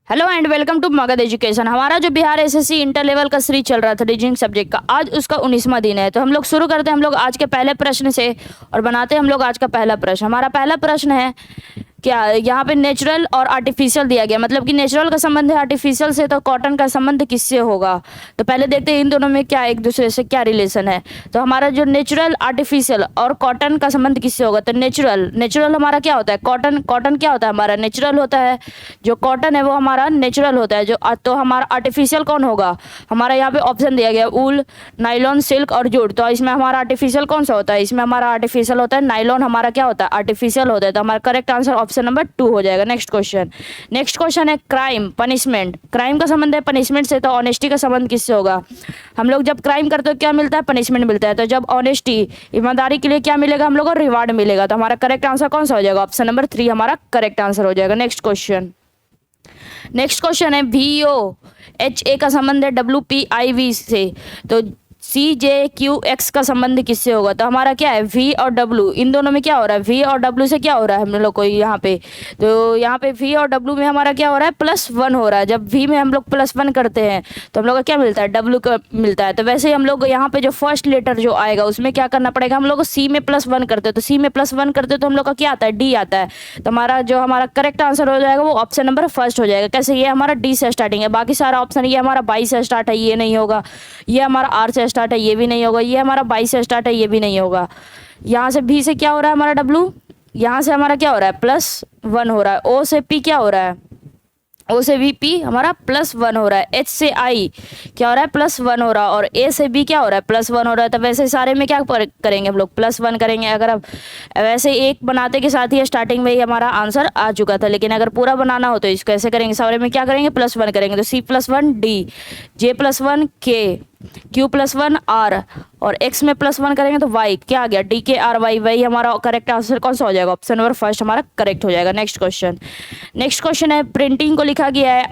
Hello and welcome to Magadh education. हमारा जो Bihar SSC inter level का सीरीज चल रहा था रीजनिंग सब्जेक्ट का, आज उसका 19वां दिन है। तो हम लोग शुरू करते हैं हम लोग आज के पहले प्रश्न से और बनाते हैं हम लोग आज का पहला प्रश्न। हमारा पहला प्रश्न है क्या यहाँ पे नेचुरल और आर्टिफिशियल दिया गया, मतलब कि नेचुरल का संबंध है आर्टिफिशियल से, तो कॉटन का संबंध किससे होगा। तो पहले देखते हैं इन दोनों में क्या एक दूसरे से क्या रिलेशन है। तो हमारा जो नेचुरल, आर्टिफिशियल और कॉटन का संबंध किससे होगा, तो नेचुरल हमारा क्या होता है, कॉटन क्या होता है हमारा नेचुरल होता है। जो कॉटन है वो हमारा नेचुरल होता है। जो तो हमारा आर्टिफिशियल कौन होगा, हमारा यहाँ पे ऑप्शन दिया गया ऊल, नाइलॉन, सिल्क और जूट। तो इसमें हमारा आर्टिफिशियल कौन सा होता है, इसमें हमारा आर्टिफिशियल होता है नाइलॉन, हमारा क्या होता है आर्टिफिशियल होता है। तो हमारा करेक्ट आंसर ऑप्शन नंबर 2 हो जाएगा। नेक्स्ट क्वेश्चन है क्राइम, पनिशमेंट। क्राइम का संबंध है पनिशमेंट से, तो ऑनेस्टी का संबंध किससे होगा। हम लोग जब क्राइम करते हो क्या मिलता है, पनिशमेंट मिलता है। तो जब ऑनेस्टी, ईमानदारी के लिए क्या मिलेगा हम लोग को, रिवार्ड मिलेगा। तो हमारा करेक्ट आंसर कौन सा हो जाएगा, ऑप्शन नंबर 3 हमारा करेक्ट आंसर हो जाएगा। नेक्स्ट क्वेश्चन है VOHA का संबंध है WPIV से, तो CJQX का संबंध किससे होगा। तो हमारा क्या है V और W, इन दोनों में क्या हो रहा है, V और W से क्या हो रहा है हम लोग को यहाँ पे। तो यहाँ पे V और W में हमारा क्या हो रहा है, +1 हो रहा है। जब V में हम लोग +1 करते हैं तो हम लोग को क्या मिलता है, W का मिलता है। तो वैसे ही हम लोग यहाँ पे जो फर्स्ट लेटर जो आएगा उसमें क्या करना पड़ेगा, हम लोग को C में +1 करते हैं, तो C में +1 करते तो हम लोग का क्या आता है, D आता है। तो हमारा करेक्ट आंसर हो जाएगा वो ऑप्शन नंबर फर्स्ट हो जाएगा। कैसे, ये हमारा D से स्टार्टिंग है, बाकी सारा ऑप्शन ये हमारा 22 से स्टार्ट है, ये नहीं होगा। ये हमारा R से स्टार्ट है, ये भी नहीं होगा। ये हमारा 22 से स्टार्ट है, ये भी नहीं होगा। यहाँ से B से क्या हो रहा है हमारा W, यहाँ से हमारा क्या हो रहा है +1 हो रहा है। O से P क्या हो रहा है, O से VP हमारा +1 हो रहा है। H से I क्या हो रहा है, +1 हो रहा है। और A से B क्या हो रहा है, +1 हो रहा है। तो वैसे सारे में क्या करेंगे हम लोग, +1 करेंगे। अगर अब वैसे एक बनाते के साथ ही स्टार्टिंग में ही हमारा आंसर आ चुका था, लेकिन अगर पूरा बनाना हो तो इसको ऐसे करेंगे, सारे में क्या करेंगे +1 करेंगे। तो C +1 D, J +1 K, Q +1 R और X में +1 करेंगे तो Y क्या आ गया, DKRY। वही हमारा करेक्ट आंसर कौन सा हो जाएगा, ऑप्शन नंबर फर्स्ट हमारा करेक्ट हो जाएगा। नेक्स्ट क्वेश्चन है प्रिंटिंग को लिखा गया है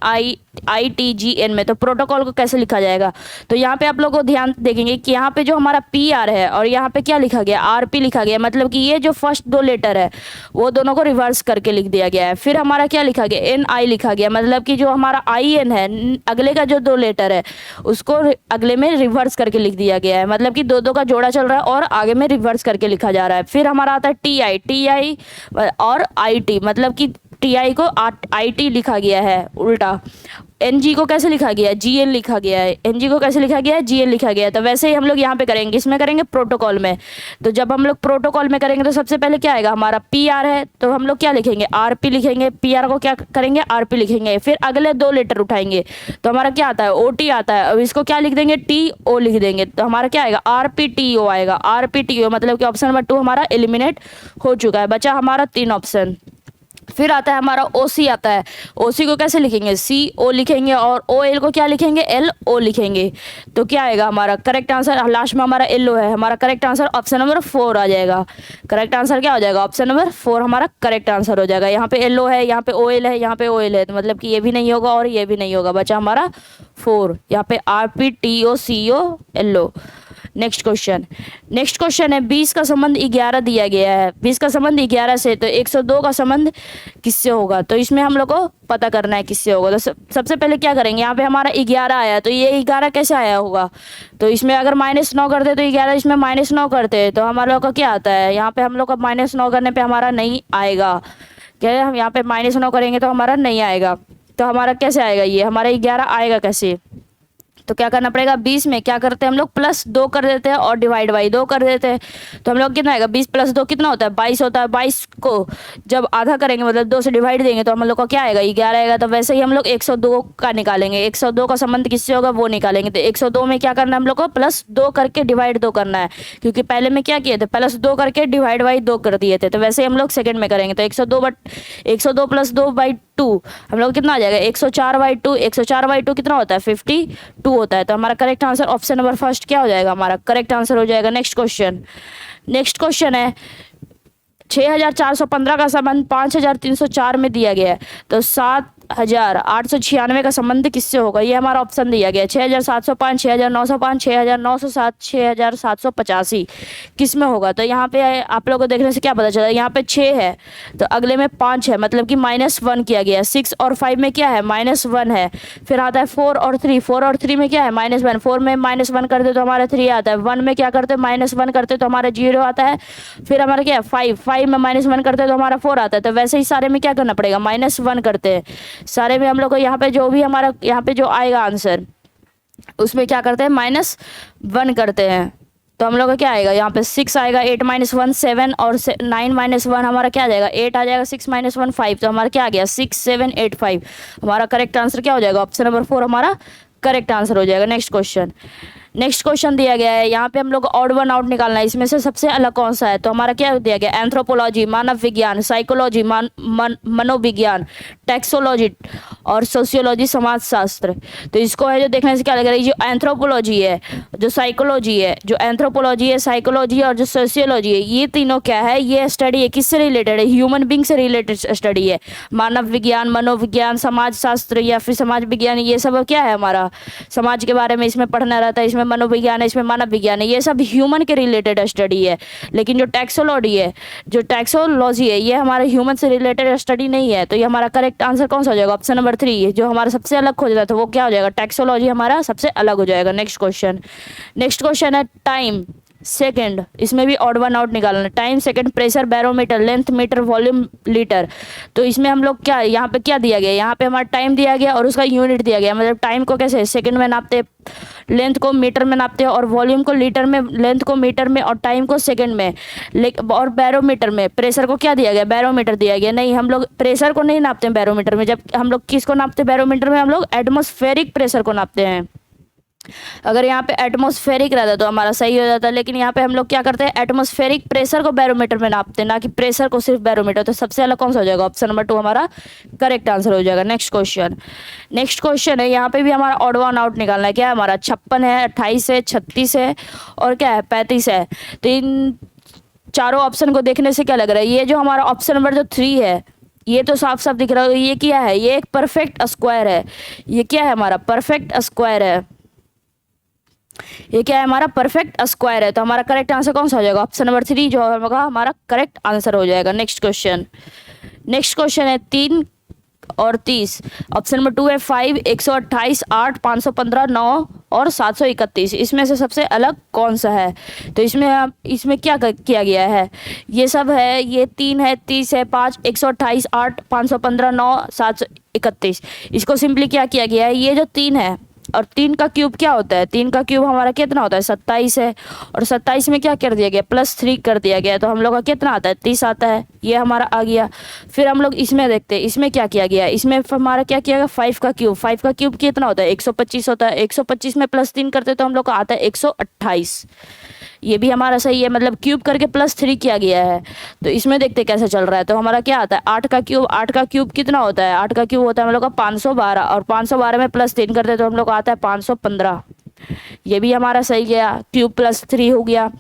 RPNITGN में, तो प्रोटोकॉल को कैसे लिखा जाएगा। तो यहाँ पे आप लोग को ध्यान देखेंगे कि यहाँ पे जो हमारा PR है और यहाँ पे क्या लिखा गया, RP लिखा गया, मतलब कि ये जो फर्स्ट 2 लेटर है वो दोनों को रिवर्स करके लिख दिया गया है। फिर हमारा क्या लिखा गया, NI लिखा गया, मतलब कि जो हमारा IN है अगले का जो 2 लेटर है उसको अगले में रिवर्स करके लिख दिया गया है, मतलब कि 2 का जोड़ा चल रहा है और आगे में रिवर्स करके लिखा जा रहा है। फिर हमारा आता है TI और IT, मतलब कि TI को IT लिखा गया है उल्टा। NG को कैसे लिखा गया है, GN लिखा गया है। NG को कैसे लिखा गया है, GN लिखा गया है। तो वैसे ही हम लोग यहाँ पे करेंगे, इसमें करेंगे प्रोटोकॉल में। तो जब हम लोग प्रोटोकॉल में करेंगे तो सबसे पहले क्या आएगा, हमारा PR है तो हम लोग क्या लिखेंगे, RP लिखेंगे। PR को क्या करेंगे, RP लिखेंगे। फिर अगले 2 लेटर उठाएंगे तो हमारा क्या आता है, OT आता है। अब इसको क्या लिख देंगे, TO लिख देंगे। तो हमारा क्या आएगा, RPTO आएगा। RPTO मतलब कि ऑप्शन नंबर 2 हमारा एलिमिनेट हो चुका है, बचा हमारा 3 ऑप्शन। फिर आता है हमारा OC आता है। OC को कैसे लिखेंगे, CO लिखेंगे और OL को क्या लिखेंगे, LO लिखेंगे। तो क्या आएगा हमारा करेक्ट आंसर, लास्ट में हमारा LO है, हमारा करेक्ट आंसर ऑप्शन नंबर 4 आ जाएगा। करेक्ट आंसर क्या हो जाएगा, ऑप्शन नंबर 4 हमारा करेक्ट आंसर हो जाएगा। यहाँ पे LO है, यहाँ पे OL है, यहाँ पे OL है, तो मतलब कि ये भी नहीं होगा और ये भी नहीं होगा, बचा हमारा 4। यहाँ पे RPTO CO LO। Next question है 20 का संबंध 11 दिया गया है। 20 का संबंध 11 से, तो 102 का संबंध किससे होगा। तो इसमें हम लोग को पता करना है किससे होगा। तो सबसे पहले क्या करेंगे, यहाँ पे हमारा 11 आया, तो ये 11 कैसे आया होगा। तो इसमें अगर -9 करते तो 11, इसमें -9 करते तो हमारा लोग का क्या आता है, यहाँ पे हम लोग का -9 करने पे हमारा नहीं आएगा। क्या है, हम यहाँ पे -9 करेंगे तो हमारा नहीं आएगा। तो हमारा कैसे आएगा, ये हमारा 11 आएगा कैसे। तो क्या करना पड़ेगा, 20 में क्या करते हैं हम लोग +2 कर देते हैं और डिवाइड बाई 2 कर देते हैं। तो हम लोग कितना आएगा, 20 + 2 कितना होता है, 22 होता है। 22 को जब आधा करेंगे मतलब 2 से डिवाइड देंगे तो हम लोग को क्या आएगा, 11 आएगा। तो वैसे ही हम लोग 102 का निकालेंगे, 102 का संबंध किससे होगा वो निकालेंगे। तो 102 में क्या करना है हम लोग को, +2 करके डिवाइड 2 करना है, क्योंकि पहले में क्या किए थे, +2 करके डिवाइड बाई 2 कर दिए थे। तो वैसे ही हम लोग सेकंड में करेंगे। तो 102 + 2/2 हम लोग कितना आ जाएगा, 104/2। 104/2 कितना होता है, 52 होता है। तो हमारा correct answer option number first क्या हो जाएगा, हमारा करेक्ट आंसर हो जाएगा। नेक्स्ट क्वेश्चन है 6415 का संबंध 5304 में दिया गया है। तो 7 6896 का संबंध किससे होगा? ये हमारा ऑप्शन दिया गया 6705, 6905, 6907, 6785 किस में होगा? तो यहाँ पे आप लोगों को देखने से क्या पता चला, यहाँ पे 6 है तो अगले में 5 है, मतलब कि -1 किया गया। 6 और 5 में क्या है? -1 है। फिर आता है 4 और 3, 4 और 3 में क्या है? -1। 4 में -1 करते तो हमारा 3 आता है। 1 में क्या करते? -1 करते तो हमारा 0 आता है। फिर हमारा क्या है? 5 में -1 करते तो हमारा 4 आता है। तो वैसे ही सारे में क्या करना पड़ेगा? -1 करते हैं सारे में हम लोग को। यहाँ पे जो भी हमारा यहाँ पे जो आएगा आंसर उसमें क्या करते हैं? -1 करते हैं। तो हम लोग का क्या आएगा? यहाँ पे 6 आएगा, 8 - 1 7 और 9 - 1 हमारा क्या आ जाएगा? 8 आ जाएगा। 6 - 1 5, तो हमारा क्या आ गया? 6 7 8 5। हमारा करेक्ट आंसर क्या हो जाएगा? ऑप्शन नंबर 4 हमारा करेक्ट आंसर हो जाएगा। नेक्स्ट क्वेश्चन दिया गया है, यहाँ पे हम लोग ऑड वन आउट निकालना है। इसमें से सबसे अलग कौन सा है? तो हमारा क्या दिया गया? एंथ्रोपोलॉजी मानव विज्ञान, साइकोलॉजी मनोविज्ञान, टेक्सोलॉजी और सोशियोलॉजी समाजशास्त्र। तो इसको है जो देखने से क्या लग रहा है, जो एंथ्रोपोलॉजी है, जो साइकोलॉजी है, जो एंथ्रोपोलॉजी है, साइकोलॉजी और जो सोशियोलॉजी है, ये तीनों क्या है? ये स्टडी है किससे रिलेटेड है? ह्यूमन बींग से रिलेटेड स्टडी है। मानव विज्ञान, मनोविज्ञान, समाजशास्त्र या फिर समाज विज्ञान, ये सब क्या है? हमारा समाज के बारे में इसमें पढ़ना रहता है। इसमें मनोविज्ञान है, इसमें मानव विज्ञान है, ये सब ह्यूमन के रिलेटेड स्टडी है। लेकिन जो टैक्सोलॉजी है, ये हमारे ह्यूमन से रिलेटेड स्टडी नहीं है। तो ये हमारा करेक्ट आंसर कौन सा हो जाएगा? ऑप्शन नंबर 3, जो हमारा सबसे अलग खोज रहा था वो क्या हो जाएगा? टैक्सोलॉजी हमारा सबसे अलग हो जाएगा। नेक्स्ट क्वेश्चन है टाइम, सेकंड। इसमें भी ऑड वन आउट निकालना है। Time, second, pressure, barometer, length, metre, volume, litre. तो इसमें हम लोग क्या, यहाँ पे क्या दिया गया? यहाँ पे हमारा टाइम दिया गया और उसका यूनिट दिया गया। मतलब टाइम को कैसे सेकंड में नापते, लेंथ को मीटर में नापते हैं और वॉल्यूम को लीटर में, लेंथ को मीटर में और टाइम को सेकंड में। और बैरोमीटर में प्रेशर को क्या दिया गया? बैरोमीटर दिया गया। नहीं, हम लोग प्रेशर को नहीं नापते हैं बैरोमीटर में। जब हम लोग किसको नापते हैं बैरोमीटर में? हम लोग एटमॉस्फेरिक प्रेशर को नापते हैं। अगर यहाँ पे एटमॉस्फेरिक रहता तो हमारा सही हो जाता, लेकिन यहाँ पे हम लोग क्या करते हैं? एटमॉस्फेरिक प्रेशर को बैरोमीटर में नापते हैं, ना कि प्रेशर को सिर्फ बैरोमीटर। तो सबसे अलग कौन सा हो जाएगा? ऑप्शन नंबर 2 हमारा करेक्ट आंसर हो जाएगा। नेक्स्ट क्वेश्चन है, यहाँ पे भी हमारा ऑड वन आउट निकालना है। क्या है हमारा? 56 है, 28 है, 36 है और क्या है? 35 है। तो इन चारों ऑप्शन को देखने से क्या लग रहा है? ये जो हमारा ऑप्शन नंबर जो 3 है, ये तो साफ साफ दिख रहा है। ये क्या है? ये एक परफेक्ट स्क्वायर है। ये क्या है? हमारा परफेक्ट स्क्वायर है। ये क्या है? हमारा परफेक्ट स्क्वायर है। तो हमारा करेक्ट आंसर कौन सा हो जाएगा? ऑप्शन नंबर 3 जो होगा हमारा करेक्ट आंसर हो जाएगा। नेक्स्ट क्वेश्चन है 3 और 30। ऑप्शन नंबर 2 है 5, 128, 8, 515, 9 और 731। इसमें से सबसे अलग कौन सा है? तो इसमें क्या किया गया है? ये सब है, ये 3 है, 30 है, 5, 128, 8, 515, 9, 731। इसको सिंपली क्या किया गया है? ये जो 3 है और 3 का क्यूब क्या होता है? 3 का क्यूब हमारा कितना होता है? 27 है। और 27 में क्या कर दिया गया? +3 कर दिया गया। तो हम लोग का कितना आता है? 30 आता है। ये हमारा आ गया। फिर हम लोग इसमें देखते हैं, इसमें क्या किया गया? इसमें हमारा क्या किया गया? 5 का क्यूब कितना होता है? 125 होता है। 125 में +3 करते तो हम लोग का आता है 128। ये भी हमारा सही है, मतलब क्यूब करके +3 किया गया है। तो इसमें देखते कैसे चल रहा है। तो हमारा क्या आता है? 8 का क्यूब कितना होता है? 8 का क्यूब होता है हम लोग का 512 और 512 में +3 करते तो हम लोग को आता है 515। ये भी हमारा सही गया, क्यूब +3 हो गया।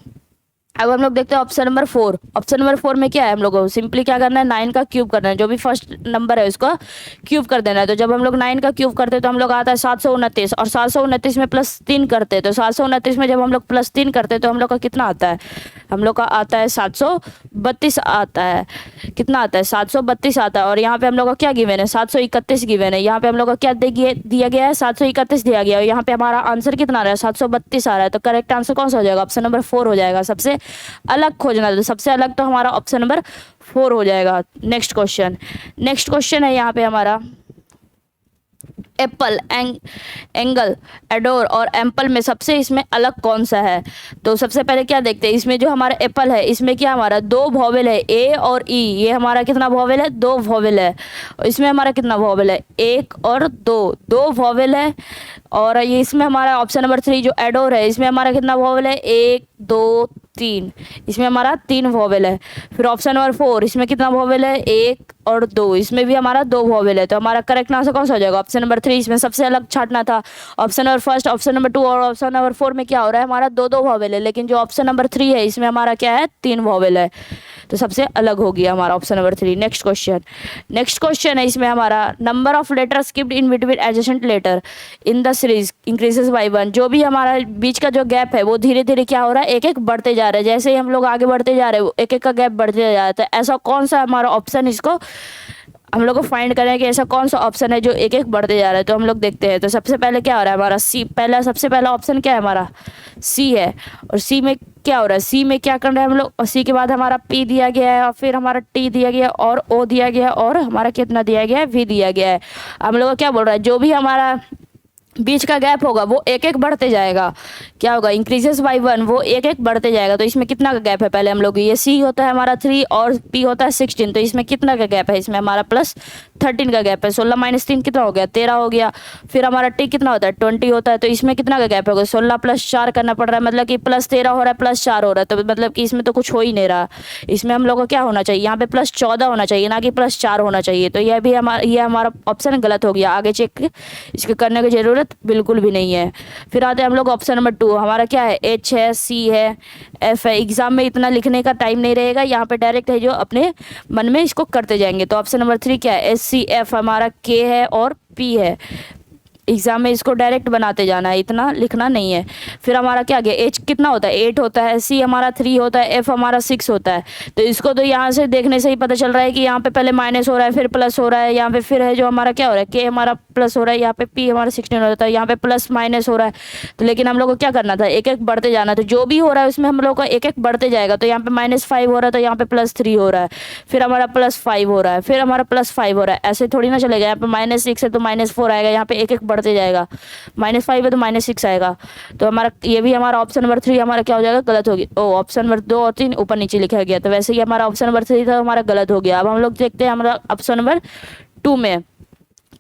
अब हम लोग देखते हैं ऑप्शन नंबर 4। ऑप्शन नंबर 4 में क्या है? हम लोग को सिंपली क्या करना है? 9 का क्यूब करना है। जो भी फर्स्ट नंबर है उसको क्यूब कर देना है। तो जब हम लोग 9 का क्यूब करते हैं तो हम लोग आता है 729 और 729 में +3 करते हैं। तो 729 में जब हम लोग +3 करते हैं तो हम लोग का कितना आता है? हम लोग का आता है 732 आता है। कितना आता है? 732 आता है। और यहाँ पे हम लोग का क्या गिवन है? 731 गिवन है। यहाँ पे हम लोग का क्या दिया गया है? 731 दिया गया है। यहाँ पे हमारा आंसर कितना आ रहा है? 732 आ रहा है। तो करेक्ट आंसर कौन सा हो जाएगा? ऑप्शन नंबर 4 हो जाएगा। सबसे अलग खोजना है तो सबसे अलग तो हमारा ऑप्शन नंबर 4 हो जाएगा। नेक्स्ट क्वेश्चन है यहाँ पे हमारा एप्पल, एंगल, एडोर और एम्पल में सबसे इसमें अलग कौन सा है? तो सबसे पहले क्या देखते हैं, इसमें जो हमारा एप्पल है इसमें क्या हमारा 2 वॉवेल है, ए और ई। ये हमारा कितना वॉवेल है? 2 वॉवेल है। इसमें हमारा कितना वॉवेल है? 1 और 2 वॉवेल है। और ये इसमें हमारा ऑप्शन नंबर 3 जो एडोर है इसमें हमारा कितना वॉवेल है? 1, 2 3, इसमें हमारा 3 वॉवेल है। फिर ऑप्शन नंबर 4, इसमें कितना वॉवेल है, 1 और 2, इसमें भी हमारा 2 वॉवेल है। तो हमारा करेक्ट आंसर कौन सा हो जाएगा, ऑप्शन नंबर 3। इसमें सबसे अलग छाटना था। Option number first, option number 2 और ऑप्शन नंबर 4 में क्या हो रहा है, हमारा 2 वॉवेल है, लेकिन जो ऑप्शन नंबर 3 है इसमें हमारा क्या है, 3 वॉवेल है। तो सबसे अलग हो गया हमारा ऑप्शन नंबर 3। नेक्स्ट क्वेश्चन है इसमें हमारा, number of letter skipped in between adjacent letter in the series increases by 1। जो भी हमारा बीच का जो गैप है वो धीरे धीरे क्या हो रहा है, एक एक बढ़ते जा रहा है। जैसे ही हम लोग आगे बढ़ते जा रहे हैं एक एक का गैप बढ़ते जा रहा है। तो ऐसा कौन सा हमारा ऑप्शन, इसको हम लोग को फाइंड करें कि ऐसा कौन सा ऑप्शन है जो एक एक बढ़ते जा रहा है। तो हम लोग देखते हैं। तो सबसे पहले क्या हो रहा है हमारा सी, सबसे पहला ऑप्शन क्या है हमारा, सी है। और सी में क्या हो रहा है, सी में क्या करना है हम लोग, और सी के बाद हमारा पी दिया गया है, और फिर हमारा टी दिया गया है, और ओ दिया गया है, और हमारा कितना दिया गया है, वी दिया गया है। हम लोग को क्या बोल रहा है, जो भी हमारा बीच का गैप होगा वो एक एक बढ़ते जाएगा। क्या होगा, इंक्रीजेस बाय 1, वो एक एक बढ़ते जाएगा। तो इसमें कितना का गैप है, पहले हम लोग ये सी होता है हमारा 3 और पी होता है 16। तो इसमें कितना का गैप है, इसमें हमारा प्लस 13 का गैप है। 16 माइनस 3 कितना हो गया, 13 हो गया। फिर हमारा टी कितना होता है, 20 होता है। तो इसमें कितना का गैप होगा, 16 प्लस 4 करना पड़ रहा है, मतलब कि प्लस 13 हो रहा है, प्लस 4 हो रहा है। तो मतलब कि इसमें तो कुछ हो ही नहीं रहा। इसमें हम लोग को क्या होना चाहिए, यहाँ पे प्लस 14 होना चाहिए, ना कि प्लस 4 होना चाहिए। तो यह भी हमारा ऑप्शन गलत हो गया। आगे चेक इसके करने की जरूरत बिल्कुल भी नहीं है। फिर आते हैं हम लोग ऑप्शन नंबर 2, हमारा क्या है, एच है, सी है, एफ है। एग्जाम में इतना लिखने का टाइम नहीं रहेगा, यहाँ पे डायरेक्ट है जो अपने मन में इसको करते जाएंगे। तो ऑप्शन नंबर 3 क्या है, एच सी एफ, हमारा के है और पी है। एग्जाम में इसको डायरेक्ट बनाते जाना है, इतना लिखना नहीं है। फिर हमारा क्या गया, एच कितना होता है, 8 होता है, सी हमारा 3 होता है, एफ हमारा 6 होता है। तो इसको तो यहाँ से देखने से ही पता चल रहा है कि यहाँ पे पहले माइनस हो रहा है, फिर प्लस हो रहा है। यहाँ पे फिर है जो हमारा क्या हो रहा है, के हमारा प्लस हो रहा है, यहाँ पे पी हमारा 16 हो रहा है, यहाँ पे प्लस माइनस हो रहा है। तो लेकिन हम लोग को क्या करना था, एक एक बढ़ते जाना। तो जो भी हो रहा है उसमें हम लोग का एक एक बढ़ते जाएगा। तो यहाँ पे -5 हो रहा है, तो यहाँ पे +3 हो रहा है, फिर हमारा +5 हो रहा है, फिर हमारा +5 हो रहा है। ऐसे थोड़ी ना चलेगा, यहाँ पे -6 है तो -4 आएगा, यहाँ पे एक एक बढ़ते जाएगा। -5 है तो -6 आएगा। तो हमारा ये भी हमारा ऑप्शन नंबर 3 हमारा क्या हो जाएगा, गलत होगी। ओ, ऑप्शन नंबर 2 और 3 ऊपर नीचे लिखा गया, तो वैसे ही हमारा ऑप्शन नंबर 3 था हमारा गलत हो गया। अब हम लोग देखते हैं हमारा ऑप्शन नंबर 2 में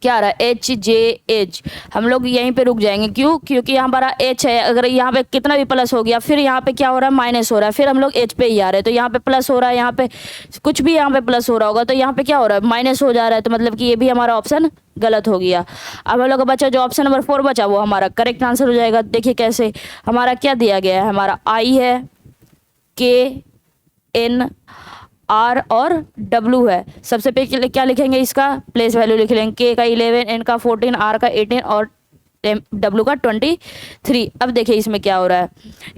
क्या आ रहा है, एच जे एच। हम लोग यहीं पे रुक जाएंगे, क्यों, क्योंकि यहाँ हमारा एच है। अगर यहाँ पे कितना भी प्लस हो गया, फिर यहाँ पे क्या हो रहा है, माइनस हो रहा है, फिर हम लोग एच पे ही आ रहे हैं। तो यहाँ पे प्लस हो रहा है, यहाँ पे कुछ भी यहाँ पे प्लस हो रहा होगा, तो यहाँ पे क्या हो रहा है, माइनस हो जा रहा है। तो मतलब कि ये भी हमारा ऑप्शन गलत हो गया। अब हम लोग का बचा जो ऑप्शन नंबर 4 बचा, वो हमारा करेक्ट आंसर हो जाएगा। देखिए कैसे, हमारा क्या दिया गया है, हमारा आई है, के, एन, आर और डब्लू है। सबसे पहले क्या लिखेंगे, इसका प्लेस वैल्यू लिख लेंगे। के का 11, एन का 14, आर का 18 और डब्लू का 23। अब देखिए इसमें क्या हो रहा है,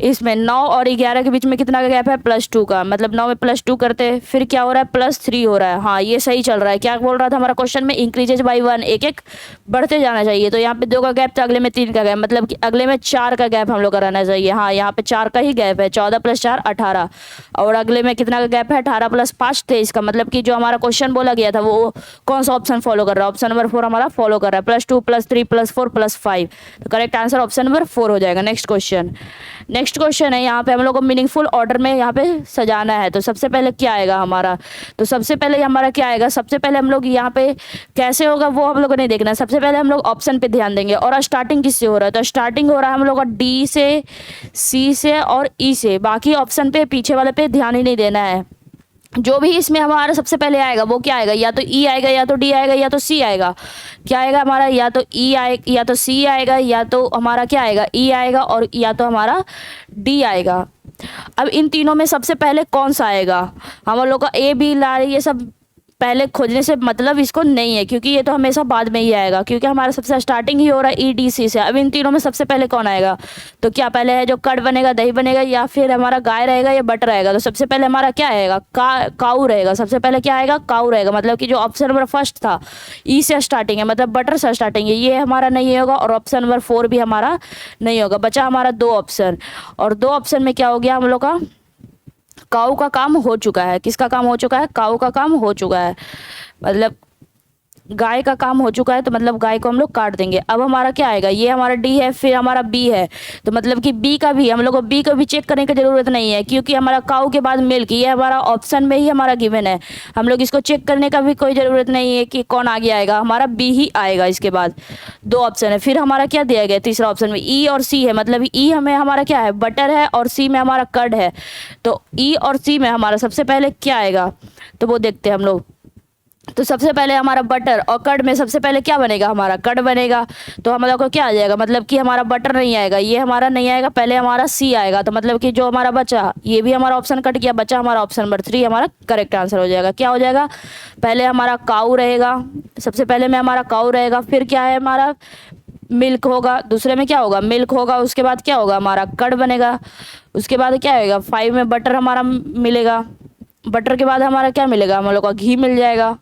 इसमें 9 और 11 के बीच में कितना का गैप है, +2 का। मतलब 9 में +2 करते हैं, फिर क्या हो रहा है, +3 हो रहा है। हाँ, ये सही चल रहा है। क्या बोल रहा था हमारा क्वेश्चन में, इंक्रीजेज बाय 1, एक एक बढ़ते जाना चाहिए। तो यहाँ पे 2 का गैप था, अगले में 3 का गैप, मतलब कि अगले में 4 का गैप हम लोग का रहना चाहिए। हाँ, यहाँ पे 4 का ही गैप है, 14 + 4 18, और अगले में कितना का गैप है, 18 + 5 23 का। मतलब कि जो हमारा क्वेश्चन बोला गया था वो कौन सा ऑप्शन फॉलो कर रहा है, ऑप्शन नंबर 4 हमारा फॉलो कर रहा है। +2 +3 +4 +5, तो करेक्ट आंसर ऑप्शन नंबर 4 हो जाएगा। नेक्स्ट क्वेश्चन है, यहाँ पे हम लोग को मीनिंगफुल ऑर्डर में यहाँ पे सजाना है। तो सबसे पहले क्या आएगा हमारा, तो सबसे पहले हमारा क्या आएगा, सबसे पहले हम लोग यहाँ पे कैसे होगा वो हम लोग को नहीं देखना। सबसे पहले हम लोग ऑप्शन पे ध्यान देंगे। और स्टार्टिंग किससे हो रहा है, तो स्टार्टिंग हो रहा है हम लोग का डी से, सी से और ई से। बाकी ऑप्शन पे पीछे वाले पे ध्यान ही नहीं देना है। जो भी इसमें हमारा सबसे पहले आएगा वो क्या आएगा, या तो ई आएगा, या तो डी आएगा, या तो सी आएगा। क्या आएगा हमारा, या तो ई आएगा, या तो सी आएगा, या तो हमारा क्या आएगा, ई आएगा, और या तो हमारा डी आएगा। अब इन तीनों में सबसे पहले कौन सा आएगा, हम लोग का ए बी ला ये सब पहले खोजने से मतलब इसको नहीं है, क्योंकि ये तो हमेशा बाद में ही आएगा, क्योंकि हमारा सबसे स्टार्टिंग ही हो रहा है ई डी सी से। अब इन तीनों में सबसे पहले कौन आएगा, तो क्या पहले है जो कर्ड बनेगा, दही बनेगा, या फिर हमारा गाय रहेगा या बटर रहेगा। तो सबसे पहले हमारा क्या आएगा, काऊ रहेगा। सबसे पहले क्या आएगा, काऊ रहेगा। मतलब कि जो ऑप्शन नंबर फर्स्ट था ई से स्टार्टिंग है, मतलब बटर से स्टार्टिंग है, ये हमारा नहीं होगा। और ऑप्शन नंबर 4 भी हमारा नहीं होगा। बचा हमारा 2 ऑप्शन, और 2 ऑप्शन में क्या हो गया हम लोग का, काऊ का काम हो चुका है। किसका काम हो चुका है, काऊ का काम हो चुका है। मतलब गाय का काम हो चुका है, तो मतलब गाय को हम लोग काट देंगे। अब हमारा क्या आएगा, ये हमारा डी है, फिर हमारा बी है, तो मतलब कि बी का भी हम लोग को बी को भी चेक करने की जरूरत नहीं है, क्योंकि हमारा काऊ के बाद मिल्क, ये हमारा ऑप्शन में ही हमारा गिवन है। हम लोग इसको चेक करने का भी कोई ज़रूरत नहीं है कि कौन आगे आएगा, हमारा बी ही आएगा। इसके बाद दो ऑप्शन है, फिर हमारा क्या दिया गया तीसरा ऑप्शन में, ई और सी है, मतलब ई हमें हमारा क्या है, बटर है, और सी में हमारा कर्ड है। तो ई और सी में हमारा सबसे पहले क्या आएगा, तो वो देखते हैं हम लोग। तो सबसे पहले हमारा बटर और कर्ड में सबसे पहले क्या बनेगा, हमारा कर्ड बनेगा। तो हम लोग को क्या आ जाएगा, मतलब कि हमारा बटर नहीं आएगा, ये हमारा नहीं आएगा, पहले हमारा सी आएगा। तो मतलब कि जो हमारा बचा, ये भी हमारा ऑप्शन कट गया, बचा हमारा ऑप्शन नंबर 3, हमारा करेक्ट आंसर हो जाएगा। क्या हो जाएगा, पहले हमारा काऊ रहेगा, सबसे पहले में हमारा काऊ रहेगा, फिर क्या है हमारा मिल्क होगा, दूसरे में क्या होगा, मिल्क होगा, उसके बाद क्या होगा, हमारा कर्ड बनेगा, उसके बाद क्या होगा, 5 में बटर हमारा मिलेगा, बटर के बाद हमारा क्या मिलेगा, हम लोग का घी मिल जाएगा।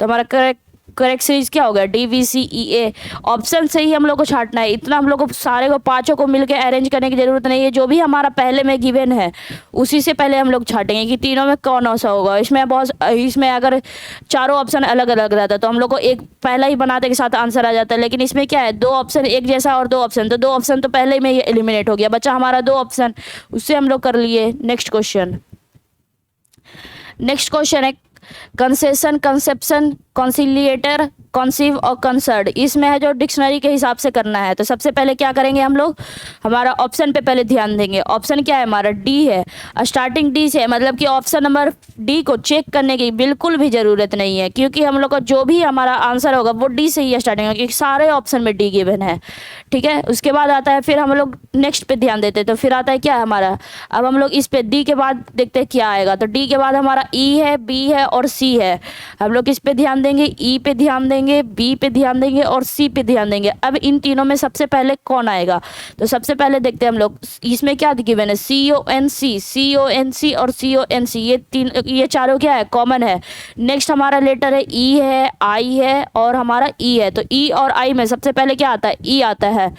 तो हमारा करेक्ट सीरीज क्या होगा, DVCEA। ऑप्शन से ही हम लोग को छांटना है, इतना हम लोग को सारे को पांचों को मिलके अरेंज करने की जरूरत नहीं है। जो भी हमारा पहले में गिवन है उसी से पहले हम लोग छांटेंगे कि तीनों में कौन सा होगा। इसमें अगर चारों ऑप्शन अलग अलग रहता तो हम लोग को एक पहला ही बनाते के साथ आंसर आ जाता है, लेकिन इसमें क्या है, दो ऑप्शन एक जैसा और दो ऑप्शन, तो दो ऑप्शन तो पहले ही में एलिमिनेट हो गया, बचा हमारा दो ऑप्शन, उससे हम लोग कर लिए। नेक्स्ट क्वेश्चन है कंसेशन, कंसेप्शन, कॉन्सिलिएटर, कॉन्सीव और कंसर्ड। इसमें है जो डिक्शनरी के हिसाब से करना है। तो सबसे पहले क्या करेंगे हम लोग, हमारा ऑप्शन पे पहले ध्यान देंगे। ऑप्शन क्या है हमारा, डी है, स्टार्टिंग डी से, मतलब कि ऑप्शन नंबर डी को चेक करने की बिल्कुल भी ज़रूरत नहीं है, क्योंकि हम लोग का जो भी हमारा आंसर होगा वो डी से ही स्टार्टिंग होगा, क्योंकि सारे ऑप्शन में डी गिवन है। ठीक है, उसके बाद आता है, फिर हम लोग नेक्स्ट पे ध्यान देते हैं, तो फिर आता है क्या है हमारा, अब हम लोग इस पे डी के बाद देखते हैं क्या आएगा। तो डी के बाद हमारा ई है, बी है और सी है। हम लोग किस पे ध्यान देंगे, ई पे ध्यान देंगे, बी पे ध्यान देंगे और सी पे ध्यान देंगे। अब इन तीनों में सबसे पहले कौन आएगा, तो सबसे पहले देखते हैं हम लोग, इसमें क्या गिवन है, CONC, CONC और CONC, ये चारों क्या है, कॉमन है। नेक्स्ट हमारा लेटर है ई है, आई है और हमारा ई है। तो ई और आई में सबसे पहले क्या आता है, ई आता है।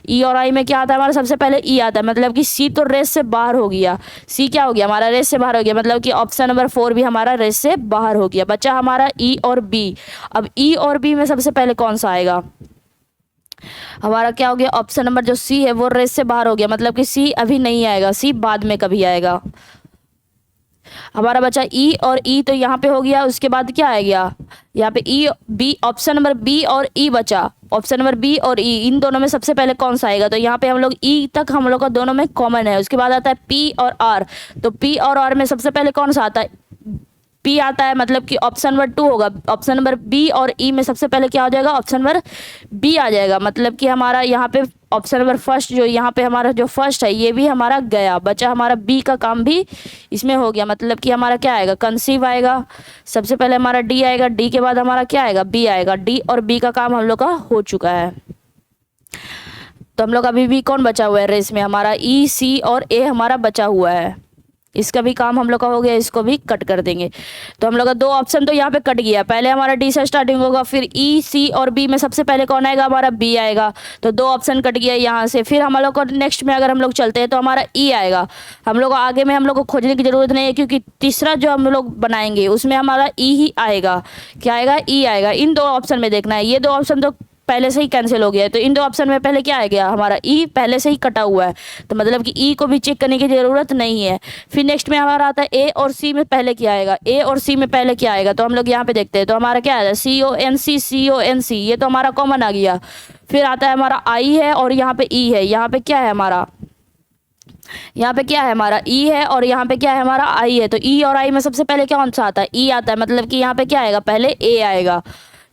ई और आई में क्या आता है हमारा, सबसे पहले ई आता है, मतलब कि सी तो रेस से बाहर हो गया, सी क्या हो गया हमारा, रेस से बाहर हो गया, मतलब कि ऑप्शन नंबर 4 भी हमारा रेस से बाहर हो गया। बचा हमारा ई और बी। अब ई और बी में सबसे पहले कौन सा आएगा, हमारा क्या हो गया, ऑप्शन नंबर जो सी है वो रेस से बाहर हो गया, मतलब कि सी अभी नहीं आएगा, सी बाद में कभी आएगा। हमारा बचा ई और ई, तो यहाँ पे हो गया। उसके बाद क्या आ गया यहाँ पे, E B, option number B और ई बचा। ऑप्शन नंबर बी और ई, इन दोनों में सबसे पहले कौन सा आएगा, तो यहाँ पे हम लोग ई तक हम लोग का दोनों में कॉमन है। उसके बाद आता है पी और आर। तो पी और आर में सबसे पहले कौन सा आता है, पी आता है, मतलब कि ऑप्शन नंबर 2 होगा। ऑप्शन नंबर बी और ई में सबसे पहले क्या हो जाएगा, ऑप्शन नंबर बी आ जाएगा, मतलब कि हमारा यहाँ पे ऑप्शन नंबर फर्स्ट, जो यहाँ पे हमारा जो फर्स्ट है ये भी हमारा गया, बचा हमारा बी का काम भी इसमें हो गया, मतलब कि हमारा क्या आएगा, कंसीव आएगा। सबसे पहले हमारा डी आएगा, डी के बाद हमारा क्या आएगा, बी आएगा। डी और बी का काम हम लोग का हो चुका है। तो हम लोग अभी भी कौन बचा हुआ है रेस में, हमारा ई, सी और ए हमारा बचा हुआ है। इसका भी काम हम लोग का हो गया, इसको भी कट कर देंगे। तो हम लोग का दो ऑप्शन तो यहाँ पे कट गया, पहले हमारा डी से स्टार्टिंग होगा, फिर ई, सी और बी में सबसे पहले कौन आएगा, हमारा बी आएगा। तो दो ऑप्शन कट गया यहाँ से। फिर हम लोग को नेक्स्ट में अगर हम लोग चलते हैं तो हमारा ई आएगा। हम लोग आगे में हम लोग को खोजने की जरूरत नहीं है, क्योंकि तीसरा जो हम लोग बनाएंगे उसमें हमारा ई ही आएगा। क्या आएगा, ई आएगा। इन दो ऑप्शन में देखना है, ये दो ऑप्शन तो पहले से ही कैंसिल हो गया है, तो इन दो ऑप्शन में पहले क्या आ गया, हमारा ई पहले से ही कटा हुआ है, तो मतलब कि ई को भी चेक करने की ज़रूरत नहीं है। फिर नेक्स्ट में हमारा आता है ए और सी में पहले क्या आएगा, ए और सी में पहले क्या आएगा, तो हम लोग यहाँ पे देखते हैं। तो हमारा क्या आएगा, CONC, CONC, ये तो हमारा कॉमन आ गया। फिर आता है हमारा आई है और यहाँ पे ई है। यहाँ पे क्या है हमारा, यहाँ पे क्या है हमारा, ई है और यहाँ पे क्या है हमारा, आई है। तो ई और आई में सबसे पहले कौन सा आता है, ई आता है, मतलब कि यहाँ पे क्या आएगा, पहले ए आएगा।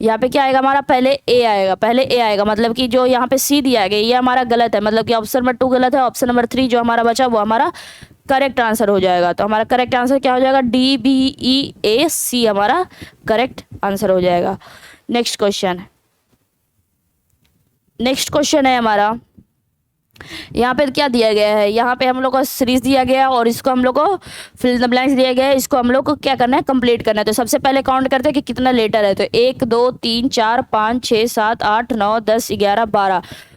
यहाँ पे क्या आएगा हमारा, पहले ए आएगा, पहले ए आएगा, मतलब कि जो यहाँ पे सी दिया गया ये हमारा गलत है, मतलब कि ऑप्शन नंबर 2 गलत है। ऑप्शन नंबर 3 जो हमारा बचा वो हमारा करेक्ट आंसर हो जाएगा। तो हमारा करेक्ट आंसर क्या हो जाएगा, DBEAC हमारा करेक्ट आंसर हो जाएगा। नेक्स्ट क्वेश्चन है हमारा, यहाँ पे क्या दिया गया है, यहाँ पे हम लोग को सीरीज दिया गया और इसको हम लोग को फिल द ब्लैंक्स दिया गया है। इसको हम लोग को क्या करना है, कंप्लीट करना है। तो सबसे पहले काउंट करते हैं कि कितना लेटर है। तो 1 2 3 4 5 6 7 8 9 10 11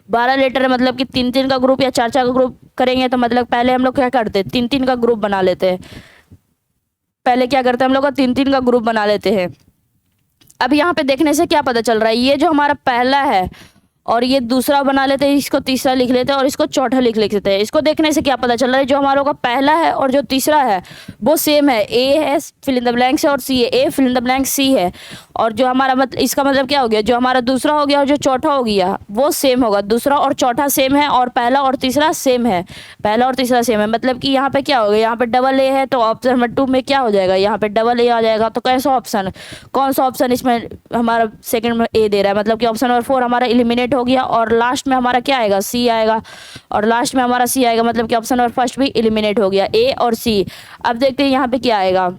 12 लेटर है, मतलब कि 3-3 का ग्रुप या 4-4 का ग्रुप करेंगे। तो मतलब पहले हम लोग क्या करते हैं, 3-3 का ग्रुप बना लेते हैं। पहले क्या करते हैं हम लोग 3-3 का ग्रुप बना लेते हैं। अब यहाँ पे देखने से क्या पता चल रहा है, ये जो हमारा पहला है और ये दूसरा बना लेते हैं, इसको तीसरा लिख लेते हैं और इसको चौथा लिख लेते हैं। इसको देखने से क्या पता चल रहा है, जो हमारा का पहला है और जो तीसरा है वो सेम है। ए है फिल इन द ब्लैंक्स है और सी है, A fill in the blank सी है। और जो हमारा इसका मतलब क्या हो गया, जो हमारा दूसरा हो गया और जो चौथा हो गया वो सेम होगा। दूसरा और चौथा सेम है और पहला और तीसरा सेम है, पहला और तीसरा सेम है। मतलब कि यहाँ पे क्या हो गया, यहाँ पे डबल ए है तो ऑप्शन नंबर 2 में क्या हो जाएगा, यहाँ पे डबल ए आ जाएगा। तो कैसा ऑप्शन, कौन सा ऑप्शन इसमें हमारा सेकंड में ए दे रहा है, मतलब कि ऑप्शन नंबर 4 हमारा एलिमिनेट हो गया और लास्ट में हमारा क्या आएगा, सी आएगा। और लास्ट में हमारा सी आएगा, मतलब कि ऑप्शन नंबर फर्स्ट भी एलिमिनेट हो गया, ए और सी। अब देखते हैं यहाँ पे क्या आएगा।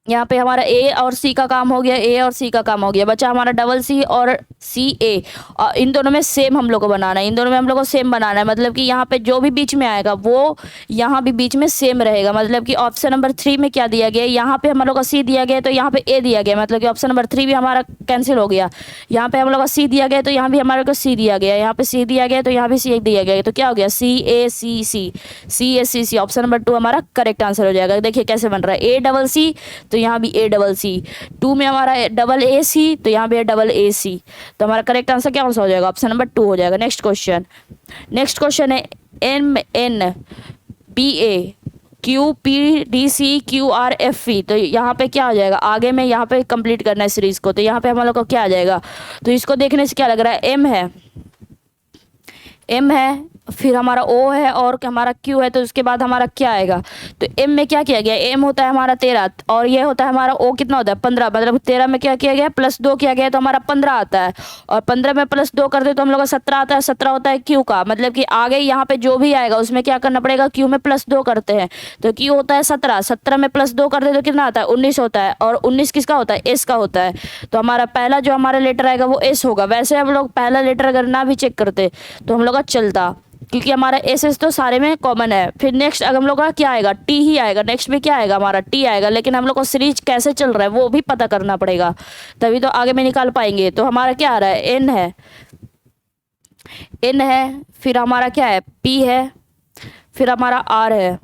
यहाँ पे हमारा ए और सी का काम हो गया, ए और सी का काम हो गया, बचा हमारा डबल सी और सी ए। और इन दोनों में सेम हम लोग को बनाना है, इन दोनों में हम लोग को सेम बनाना है। मतलब कि यहाँ पे जो भी बीच में आएगा वो यहाँ भी बीच में सेम रहेगा। मतलब कि ऑप्शन नंबर 3 में क्या दिया गया, यहाँ पे हम लोग का सी दिया गया तो यहाँ पे ए दिया गया, मतलब कि ऑप्शन नंबर 3 भी हमारा कैंसिल हो गया। यहाँ पे हम लोग का सी दिया गया तो यहाँ भी हमारे को सी दिया गया, यहाँ पे सी दिया गया तो यहाँ भी सी दिया गया। तो क्या हो गया, सी ए सी सी, सी ए सी सी, ऑप्शन नंबर 2 हमारा करेक्ट आंसर हो जाएगा। देखिए कैसे बन रहा है, ए डबल सी तो यहाँ भी ए डबल सी, 2 में हमारा डबल ए सी तो यहाँ पे डबल ए सी। तो हमारा करेक्ट आंसर क्या हो जाएगा, ऑप्शन नंबर 2 हो जाएगा। नेक्स्ट क्वेश्चन है M N B A Q P D C Q R F E. तो यहाँ पे क्या आ जाएगा, आगे में यहाँ पे कंप्लीट करना है सीरीज को। तो यहाँ पे हम लोग को क्या आ जाएगा, तो इसको देखने से क्या लग रहा है, एम है फिर हमारा ओ है और हमारा क्यू है, तो उसके बाद हमारा क्या आएगा। तो एम में क्या किया गया, एम होता है हमारा 13 और ये होता है हमारा ओ कितना होता है 15। मतलब 13 में क्या किया गया, प्लस 2 किया गया तो हमारा 15 आता है। और 15 में प्लस 2 कर दे तो हम लोग का 17 आता है, 17 होता है क्यू का। मतलब कि आगे यहाँ पे जो भी आएगा उसमें क्या करना पड़ेगा, क्यू में प्लस 2 करते हैं तो क्यू होता है 17, 17 में प्लस 2 कर दे तो कितना आता है 19 होता है। और 19 किसका होता है, एस का होता है। तो हमारा पहला जो हमारा लेटर आएगा वो एस होगा। वैसे हम लोग पहला लेटर अगर ना भी चेक करते तो हम लोग का चलता, क्योंकि हमारा एस एस तो सारे में कॉमन है। फिर नेक्स्ट अगर हम लोग का क्या आएगा, टी ही आएगा। नेक्स्ट में क्या आएगा, हमारा टी आएगा। लेकिन हम लोग को सीरीज कैसे चल रहा है वो भी पता करना पड़ेगा, तभी तो आगे में निकाल पाएंगे। तो हमारा क्या आ रहा है, एन है फिर हमारा क्या है, पी है फिर हमारा आर है।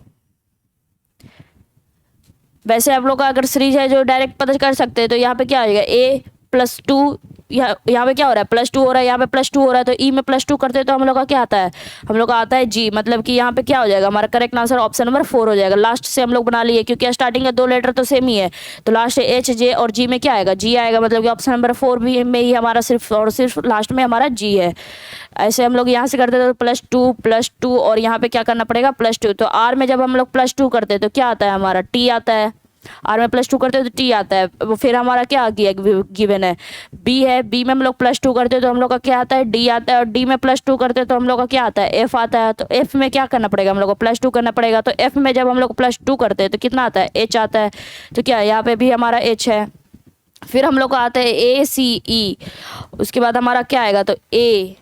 वैसे आप लोग का अगर सीरीज है जो डायरेक्ट पता कर सकते हैं तो यहाँ पे क्या आएगा, ए प्लस 2, यहाँ पे क्या हो रहा है, प्लस 2 हो रहा है, यहाँ पे प्लस 2 हो रहा है। तो ई में प्लस 2 करते हैं तो हम लोग का क्या आता है, हम लोग का आता है जी। मतलब कि यहाँ पे क्या हो जाएगा, हमारा करेक्ट आंसर ऑप्शन नंबर 4 हो जाएगा। लास्ट से हम लोग बना लिए क्योंकि स्टार्टिंग का 2 लेटर तो सेम ही है। तो लास्ट एच जे और जी में क्या आएगा, जी आएगा। मतलब कि ऑप्शन नंबर 4 भी में ही हमारा सिर्फ और सिर्फ लास्ट में हमारा जी है। ऐसे हम लोग यहाँ से करते तो प्लस टू और यहाँ पे क्या करना पड़ेगा, प्लस 2। तो आर में जब हम लोग प्लस 2 करते तो क्या आता है, हमारा टी आता है। आर में प्लस 2 करते हैं तो टी आता है। फिर हमारा क्या आ गया, गिवन है बी है, बी में हम लोग प्लस 2 करते हैं तो हम लोग का क्या आता है, डी आता है। और डी में प्लस 2 करते हैं तो हम लोग का क्या आता है, एफ आता है। तो एफ में क्या करना पड़ेगा, हम लोग को प्लस 2 करना पड़ेगा। तो एफ में जब हम लोग प्लस 2 करते हैं तो कितना आता है, एच आता है। तो क्या यहाँ पे भी हमारा एच है। फिर हम लोग का आता है ए सी ई, उसके बाद हमारा क्या आएगा, तो ए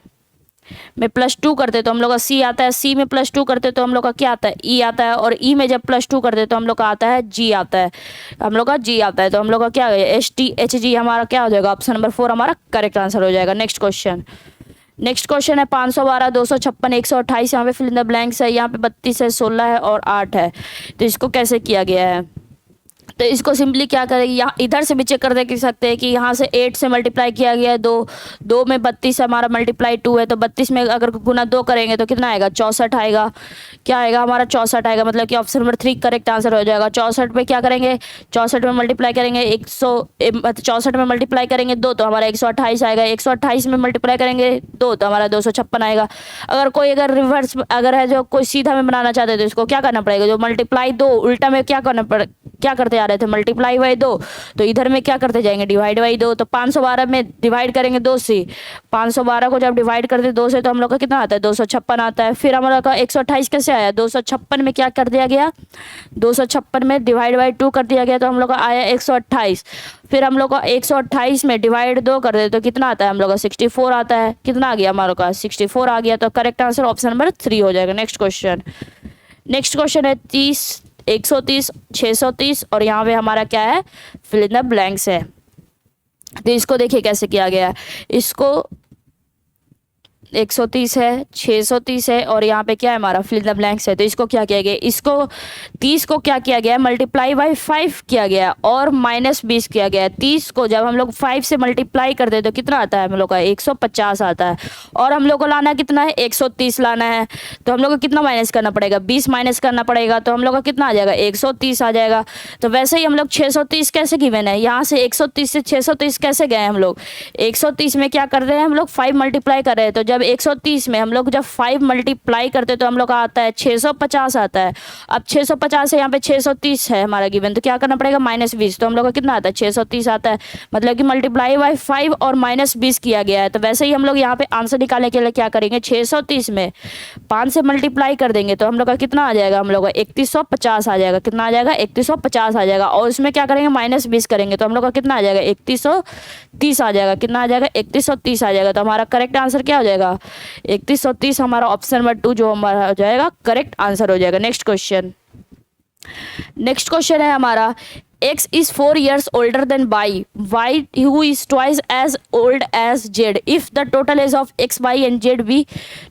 में प्लस 2 करते तो हम लोग का सी आता है। सी में प्लस 2 करते तो हम लोग का क्या आता है, ई आता है। और ई में जब प्लस 2 करते तो हम लोग का आता है जी आता है, हम लोग का जी आता है। तो हम लोग का क्या है, एच टी एच जी हमारा क्या हो जाएगा, ऑप्शन नंबर 4 हमारा करेक्ट आंसर हो जाएगा। नेक्स्ट क्वेश्चन है 512, 256, 128। यहाँ पे फिल इन द ब्लैंक्स है, यहाँ पे 32 है, 16 है और 8 है। तो इसको कैसे किया गया है, तो इसको सिंपली क्या करेंगे, यहाँ इधर से भी चेक कर देख सकते हैं कि यहाँ से 8 से मल्टीप्लाई किया गया है। 2 में 32 हमारा मल्टीप्लाई 2 है। तो 32 में अगर गुना 2 करेंगे तो कितना आएगा, 64 आएगा। क्या आएगा हमारा, 64 आएगा। मतलब कि ऑप्शन नंबर 3 करेक्ट आंसर हो जाएगा। 64 में क्या करेंगे, 64 में मल्टीप्लाई करेंगे 64 में मल्टीप्लाई करेंगे 2 तो हमारा 128 आएगा। 128 में मल्टीप्लाई करेंगे 2 तो हमारा 256 आएगा। अगर रिवर्स अगर है जो कोई सीधा में बनाना चाहते हैं तो इसको क्या करना पड़ेगा, जो मल्टीप्लाई 2 उल्टा में क्या करते आ रहे थे, मल्टीप्लाई बाई 2। तो इधर में क्या करते जाएंगे, डिवाइड बाई 2। तो 512 में डिवाइड करेंगे 2 से। 512 को जब डिवाइड करते 2 से तो हम लोग का कितना आता है, 256 आता है। फिर हम लोग का 128 कैसे आया, 256 में क्या कर दिया गया, 256 में डिवाइड बाई 2 कर दिया गया तो हम लोग का आया 128। फिर हम लोग का 128 में डिवाइड 2 कर दे तो कितना आता है, हम लोग का 64 आता है। कितना आ गया हमारे का, 64 आ गया। तो करेक्ट आंसर ऑप्शन नंबर 3 हो जाएगा। नेक्स्ट क्वेश्चन है 30, 130, 630 और यहाँ पे हमारा क्या है, फिल इन द ब्लैंक्स है। तो इसको देखिए कैसे किया गया है। इसको 130 है, 630 है, और यहाँ पे क्या है हमारा फिल द ब्लैंक्स है। तो इसको क्या किया गया, इसको 30 को क्या किया गया, मल्टीप्लाई बाय 5 किया गया और माइनस 20 किया गया। 30 को जब हम लोग 5 से मल्टीप्लाई करते हैं तो कितना आता है हम लोग का, 150 आता है। और हम लोग को लाना कितना है, 130 लाना है। तो हम लोग को कितना माइनस करना पड़ेगा, 20 माइनस करना पड़ेगा। तो हम लोग का कितना आ जाएगा, 130 आ जाएगा। तो वैसे ही हम लोग 630 कैसे गिवन है, यहाँ से 130 से 630 कैसे गए हम लोग, 130 में क्या कर रहे हैं हम लोग, 5 मल्टीप्लाई कर रहे हैं। तो जब 130 में हम लोग जब 5 मल्टीप्लाई करते हैं तो हम लोग का आता है 650 आता है। अब 650 से यहाँ पे 630 है हमारा गिवन, तो क्या करना पड़ेगा, माइनस 20। तो हम लोग का कितना आता है, 630 आता है। मतलब कि मल्टीप्लाई बाय 5 और माइनस 20 किया गया है। तो वैसे ही हम लोग यहाँ पे आंसर निकालने के लिए क्या करेंगे, 630 में 5 से मल्टीप्लाई कर देंगे तो हम लोग का कितना आ जाएगा, हम लोग का 3150 आ जाएगा। कितना आ जाएगा, 3150 आ जाएगा। और उसमें क्या करेंगे, माइनस 20 करेंगे तो हम लोग का कितना आ जाएगा, 3130 आ जाएगा। कितना आ जाएगा, 3130 आ जाएगा। तो हमारा करेक्ट आंसर क्या हो जाएगा, 3130 हमारा ऑप्शन नंबर 2 जो हमारा हो जाएगा करेक्ट आंसर हो जाएगा। नेक्स्ट क्वेश्चन, नेक्स्ट क्वेश्चन है हमारा, x is 4 years older than y who is twice as old as z if the total age of x y and z be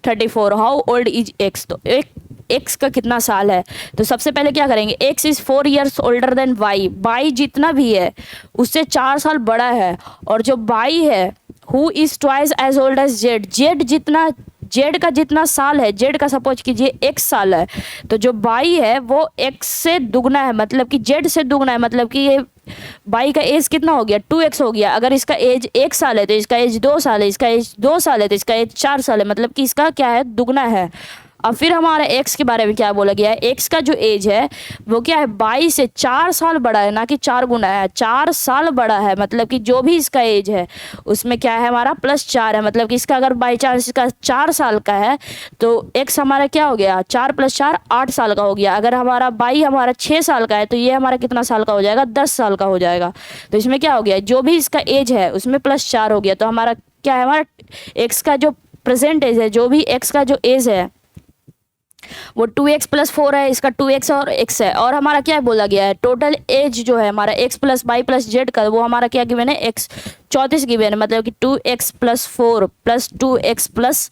34 how old is x। तो एक x का कितना साल है, तो सबसे पहले क्या करेंगे, x is 4 years older than y जितना भी है उससे 4 साल बड़ा है। और जो y है who is twice as old as z जितना जेड का जितना साल है, जेड का सपोज कीजिए x साल है, तो जो बाई है वो x से दुगना है, मतलब कि जेड से दुगना है। मतलब कि ये बाई का एज कितना हो गया, 2x हो गया। अगर इसका एज 1 साल है तो इसका एज 2 साल है, इसका एज 2 साल है तो इसका एज 4 साल है। मतलब कि इसका क्या है, दुगना है। अब फिर हमारा x के बारे में क्या बोला गया है, x का जो एज है वो क्या है, 22 से 4 साल बड़ा है, ना कि 4 गुना है, 4 साल बड़ा है। मतलब कि जो भी इसका एज है उसमें क्या है हमारा +4 है। मतलब कि इसका अगर बाई चांस इसका 4 साल का है तो x हमारा क्या हो गया, 4 + 4 8 साल का हो गया। अगर हमारा बाई हमारा 6 साल का है तो ये हमारा कितना साल का हो जाएगा, 10 साल का हो जाएगा। तो इसमें क्या हो गया, जो भी इसका एज है उसमें +4 हो गया। तो हमारा क्या है, हमारा x का जो प्रेजेंट एज है, जो भी x का जो एज है वो 2x + 4 है, इसका 2x और x है। और हमारा क्या बोला गया है, टोटल एज जो है हमारा x + y + z का, वो हमारा क्या गिवन है, x 34 गिवन है। मतलब कि 2x + 4 + 2x +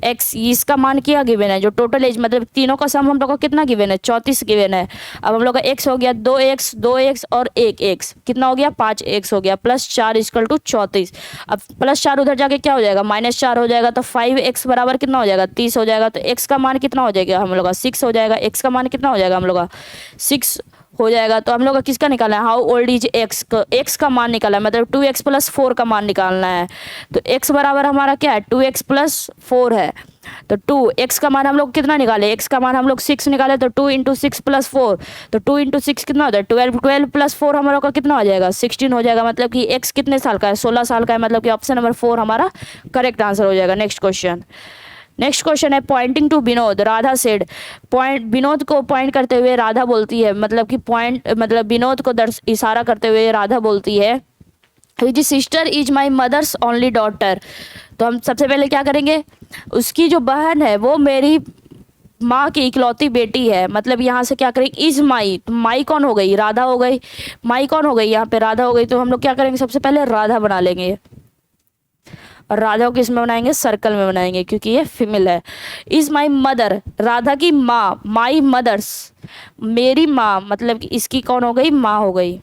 x इसका मान क्या गिवन है, जो टोटल एज मतलब तीनों का सम हम लोग को कितना गिवन है, 34 गिवन है। अब हम लोग का x हो गया 2x और 1x कितना हो गया, 5x हो गया, +4 = 34। अब +4 उधर जाके क्या हो जाएगा, -4 हो जाएगा। तो 5x बराबर कितना हो जाएगा, 30 हो जाएगा। तो x का मान कितना हो जाएगा हम लोग का, 6 हो जाएगा। x का मान कितना हो जाएगा हम लोग का, 6 हो जाएगा। तो हम लोग का किसका निकालना है, हाउ ओल्ड इज x का मान निकालना है, मतलब 2x + 4 का मान निकालना है। तो x बराबर हमारा क्या है, 2x + 4 है। तो 2x का मान हम लोग कितना निकाले, x का मान हम लोग 6 निकाले। तो 2 × 6 + 4, तो 2 × 6 कितना होता है, 12 + 4 हम लोग का कितना हो जाएगा, 16 हो जाएगा। मतलब कि x कितने साल का है, 16 साल का है। मतलब कि ऑप्शन नंबर 4 हमारा करेक्ट आंसर हो जाएगा। नेक्स्ट क्वेश्चन, नेक्स्ट क्वेश्चन है, pointing to Vinod Radha said. Point, Vinod को पॉइंट करते हुए राधा बोलती है, मतलब कि पॉइंट मतलब विनोद को इशारा करते हुए राधा बोलती है, his sister is my mother's only daughter. तो हम सबसे पहले क्या करेंगे, उसकी जो बहन है वो मेरी माँ की इकलौती बेटी है। मतलब यहाँ से क्या करेंगे, इज माई, तो माई कौन हो गई, राधा हो गई। माई कौन हो गई, यहाँ पे राधा हो गई। तो हम लोग क्या करेंगे, सबसे पहले राधा बना लेंगे। और राधा को किस में बनाएंगे, सर्कल में बनाएंगे, क्योंकि ये फीमेल है। इज माई मदर, राधा की माँ, माई मदर्स मेरी माँ, मतलब कि इसकी कौन हो गई, माँ हो गई।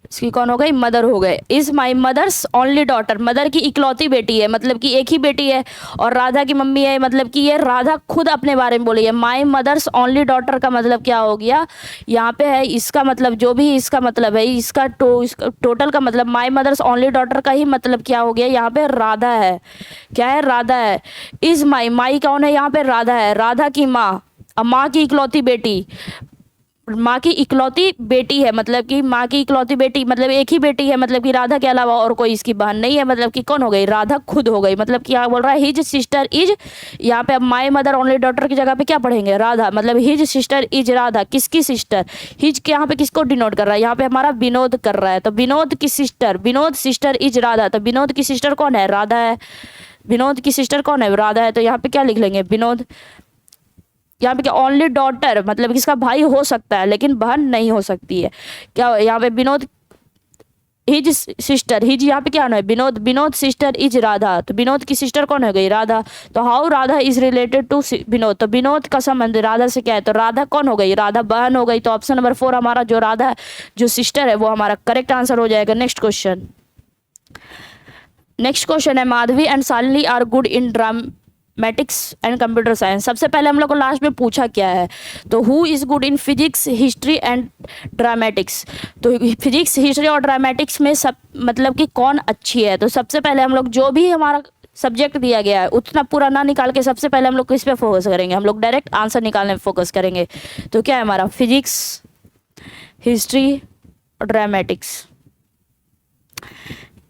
इसकी कौन हो गई, मदर हो गए। Is my mother's only daughter, mother की इकलौती बेटी है, मतलब कि एक ही बेटी है। और राधा की मम्मी है, मतलब कि ये राधा खुद अपने बारे में बोली है। माई मदर्स ओनली डॉटर का मतलब क्या हो गया, यहाँ पे है इसका मतलब, जो भी इसका मतलब है, इसका टोटल का मतलब माई मदर्स ओनली डॉटर का ही मतलब क्या हो गया, यहाँ पे राधा है। क्या है, राधा है। इज माई, माई कौन है यहाँ पे, राधा है, राधा की माँ, माँ की इकलौती बेटी, माँ की इकलौती बेटी है। मतलब कि माँ की इकलौती बेटी मतलब एक ही बेटी है, मतलब कि राधा के अलावा और कोई इसकी बहन नहीं है। मतलब कि कौन हो गई, राधा खुद हो गई। मतलब क्या बोल रहा है, हिज सिस्टर इज, यहाँ पे अब माई मदर ओनली डॉटर की जगह पे क्या पढ़ेंगे, राधा। मतलब हिज सिस्टर इज राधा, किसकी सिस्टर, हिज के यहाँ पे किसको डिनोट कर रहा है, यहाँ पे हमारा विनोद कर रहा है। तो विनोद की sister, Vinod sister is Radha. तो विनोद की सिस्टर कौन है, राधा है। विनोद की सिस्टर कौन है, राधा है। तो यहाँ पे क्या लिख लेंगे, विनोद। यहाँ पे क्या, ओनली डॉटर मतलब किसका भाई हो सकता है लेकिन बहन नहीं हो सकती है। क्या यहाँ पे विनोद हिज सिस्टर, हिज यहाँ पे क्या है, विनोद, विनोद सिस्टर इज राधा, तो विनोद की सिस्टर कौन हो गई, राधा। तो how Radha is related to Vinod, तो विनोद का संबंध राधा से क्या है, तो राधा कौन हो गई, राधा बहन हो गई। तो ऑप्शन नंबर 4 हमारा जो राधा जो सिस्टर है वो हमारा करेक्ट आंसर हो जाएगा। नेक्स्ट क्वेश्चन, नेक्स्ट क्वेश्चन है Madhavi and Shalini are good in dramatics and computer science. सबसे पहले हम लोग को लास्ट में पूछा क्या है, तो who is good in physics, history and dramatics. तो फिजिक्स, हिस्ट्री और ड्रामेटिक्स में सब मतलब कि कौन अच्छी है। तो सबसे पहले हम लोग जो भी हमारा सब्जेक्ट दिया गया है उतना पूरा ना निकाल के सबसे पहले हम लोग किस पे फोकस करेंगे, हम लोग डायरेक्ट आंसर निकालने में फोकस करेंगे। तो क्या है हमारा, फिजिक्स, हिस्ट्री और ड्रामेटिक्स,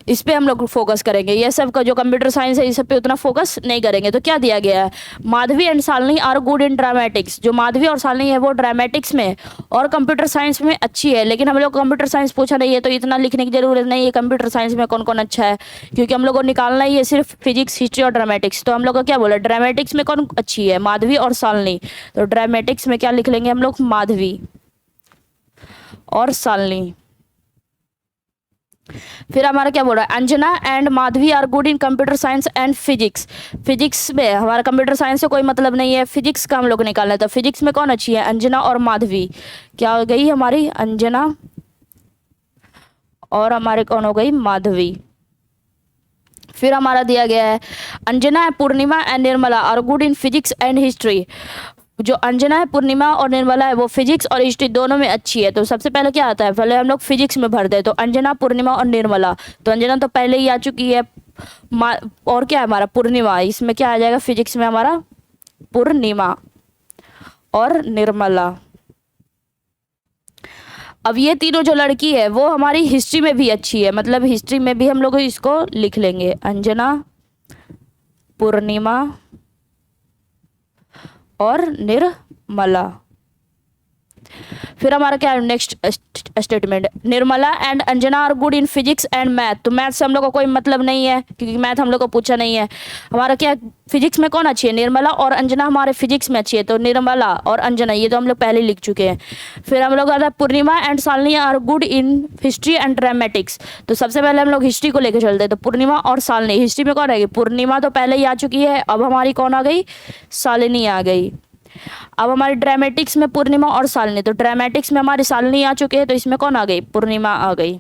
इस पे हम लोग फोकस करेंगे। ये सब का जो कंप्यूटर साइंस है इस सब पे उतना फोकस नहीं करेंगे। तो क्या दिया गया है, Madhavi and Shalini are good in dramatics, जो माधवी और शालिनी है वो ड्रामेटिक्स में और कंप्यूटर साइंस में अच्छी है। लेकिन हम लोग कंप्यूटर साइंस पूछा नहीं है तो इतना लिखने की जरूरत नहीं है कंप्यूटर साइंस में कौन कौन अच्छा है, क्योंकि हम लोग को निकालना ही है सिर्फ फिजिक्स, हिस्ट्री और ड्रामेटिक्स। तो हम लोग को क्या बोला, ड्रामेटिक्स में कौन अच्छी है, माधवी और शालिनी। तो ड्रामेटिक्स में क्या लिख लेंगे हम लोग, माधवी और शालिनी। फिर हमारा क्या बोल रहा है, Anjana and Madhavi are good in computer science and physics. Physics में हमारा कंप्यूटर साइंस से कोई मतलब नहीं है, फिजिक्स का हम लोग निकालना है। तो फिजिक्स में कौन अच्छी है, अंजना और माधवी। क्या हो गई हमारी, अंजना और हमारे कौन हो गई, माधवी। फिर हमारा दिया गया है Anjana, Purnima and Nirmala are good in physics and history. जो अंजना है, पूर्णिमा और निर्मला है वो फिजिक्स और हिस्ट्री दोनों में अच्छी है। तो सबसे पहले क्या आता है, पहले हम लोग फिजिक्स में भर दे। तो अंजना, पूर्णिमा और निर्मला, तो अंजना तो पहले ही आ चुकी है, और क्या है हमारा, पूर्णिमा। इसमें क्या आ जाएगा, फिजिक्स में हमारा पूर्णिमा और निर्मला। अब ये तीनों जो लड़की है वो हमारी हिस्ट्री में भी अच्छी है, मतलब हिस्ट्री में भी हम लोग इसको लिख लेंगे, अंजना, पूर्णिमा और निर्मला। फिर हमारा क्या है, next statement, Nirmala and Anjana are good in physics and math. तो मैथ से हम लोग को कोई मतलब नहीं है क्योंकि मैथ हम लोग को पूछा नहीं है। हमारा क्या, फिजिक्स में कौन अच्छी है, निर्मला और अंजना हमारे फिजिक्स में अच्छी है। तो निर्मला और अंजना ये तो हम लोग पहले लिख चुके हैं। फिर हम लोग आता है Purnima and Shalini are good in history and dramatics. तो सबसे पहले हम लोग हिस्ट्री को लेकर चलते हैं। तो पूर्णिमा और शालिनी, हिस्ट्री में कौन आएगी, पूर्णिमा तो पहले ही आ चुकी है, अब हमारी कौन आ गई, शालिनी आ गई। अब हमारी ड्रामेटिक्स में पूर्णिमा और शालिनी, तो ड्रामेटिक्स में हमारी शालिनी आ चुके हैं, तो इसमें कौन आ गई, पूर्णिमा आ गई।